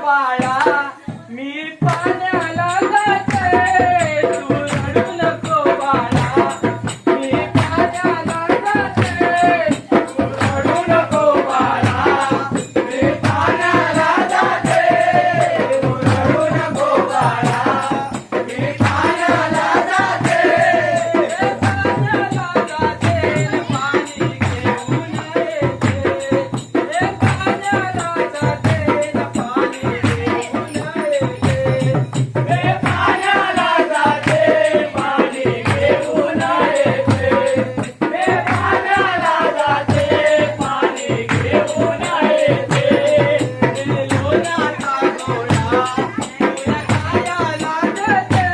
बाळा मी पाण्याला जाते तू रडू नको बाळा मी पाण्याला जाते तू रडू नको बाळा मी पाण्याला जाते तू रडू नको बाळा मी पाण्याला जाते पाण्याला जाते पाणी घेऊन येते पाण्याला जाते पाणी घेऊन येते पाण्याला जाते पाणी घेऊन येते पाण्याला जाते पाणी घेऊन येते लोण्याचा गोळा तुला खायला देते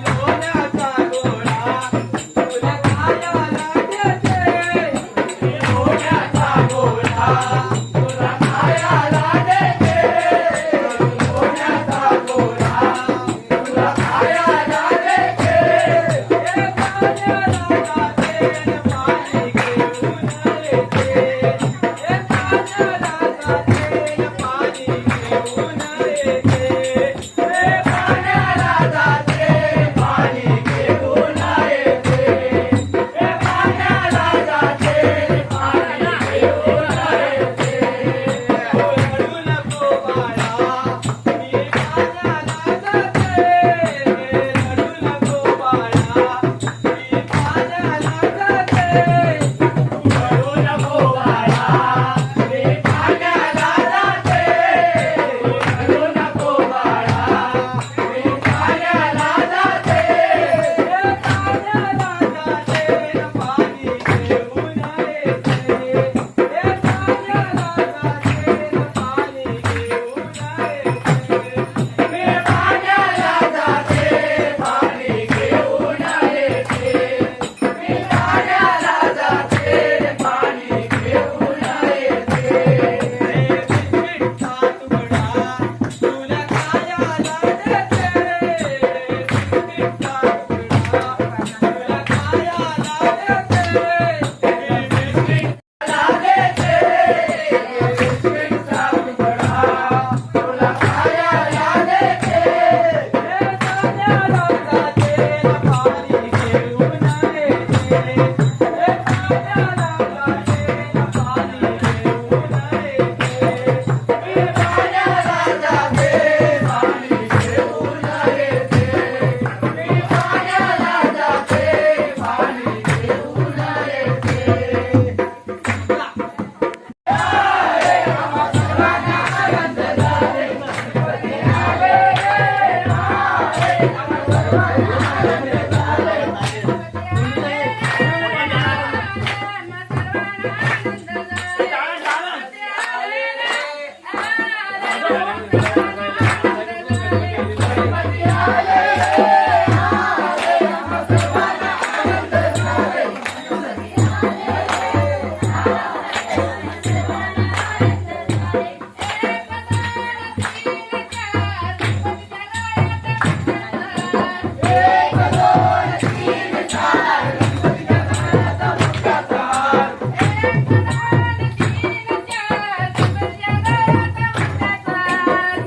लोण्याचा गोळा तुला खायला देते लोण्याचा गोळा तुला खायला देते लोण्याचा गोळा तुला खायला देते पाण्याला जाते पाणी घेऊन येते पाण्याला जाते पाणी घेऊन येते पाण्याला जाते पाणी घेऊन येते पाण्याला जाते पाणी घेऊन येते रडू नको बाळा मी पाण्याला जाते रडू नको बाळा मी पाण्याला जाते रडू नको बाळा मी पाण्याला जाते रडू नको बाळा मी पाण्याला जाते पाण्याला जाते पाणी घेऊन येते पाण्याला जाते पाणी घेऊन येते पाण्याला जाते पाणी घेऊन येते पाण्याला जाते पाणी घेऊन येते बिस्किटचा तुकडा तुला खायला देते बिस्किटचा तुकडा तुला खायला देते बिस्किटला देते बिस्किटचा तुकडा तुला खायला देते पाण्याला जाते पाणी घेऊन येते पाण्याला जाते पाणी घेऊन येते पाण्याला जाते पाणी घेऊन येते पाण्याला जाते पाणी घेऊन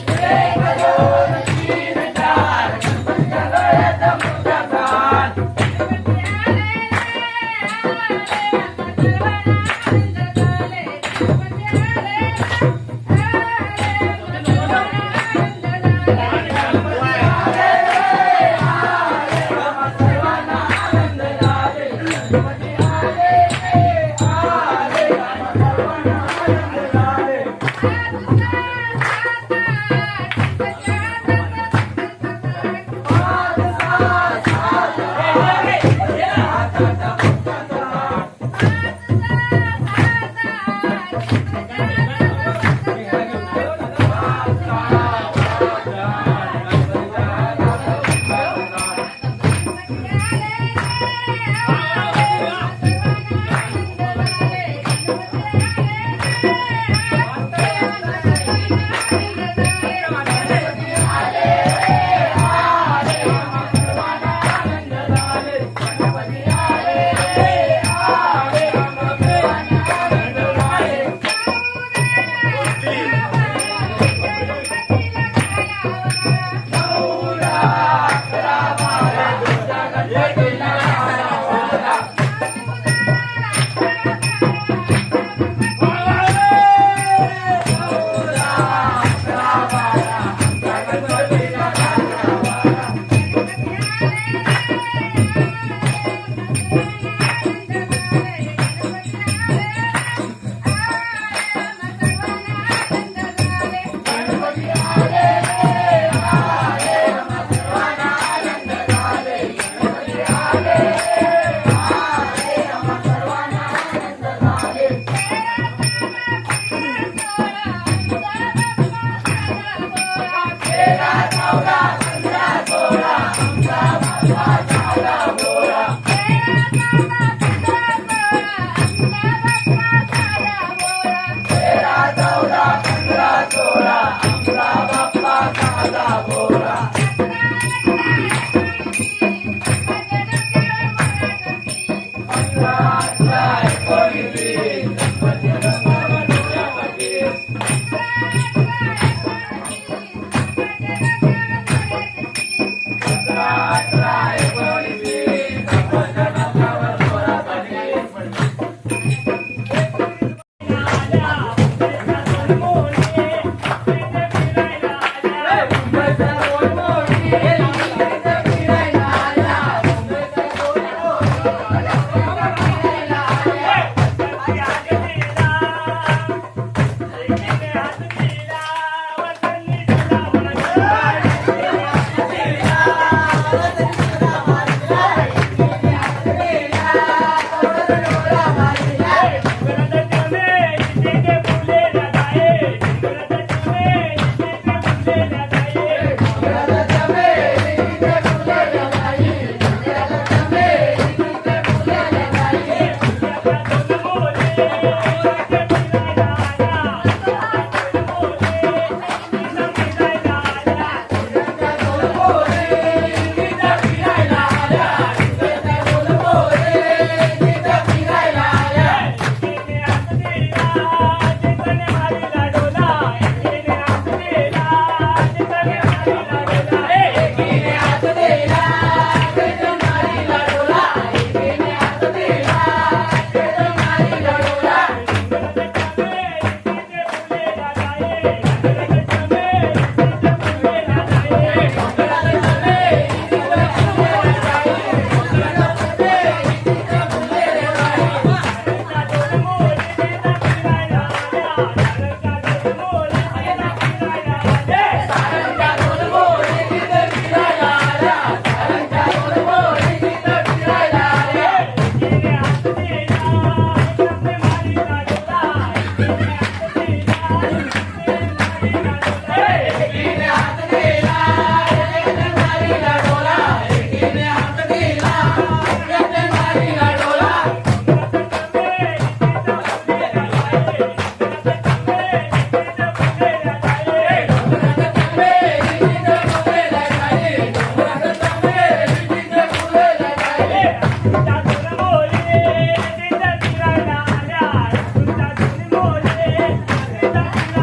येते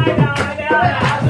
आल्या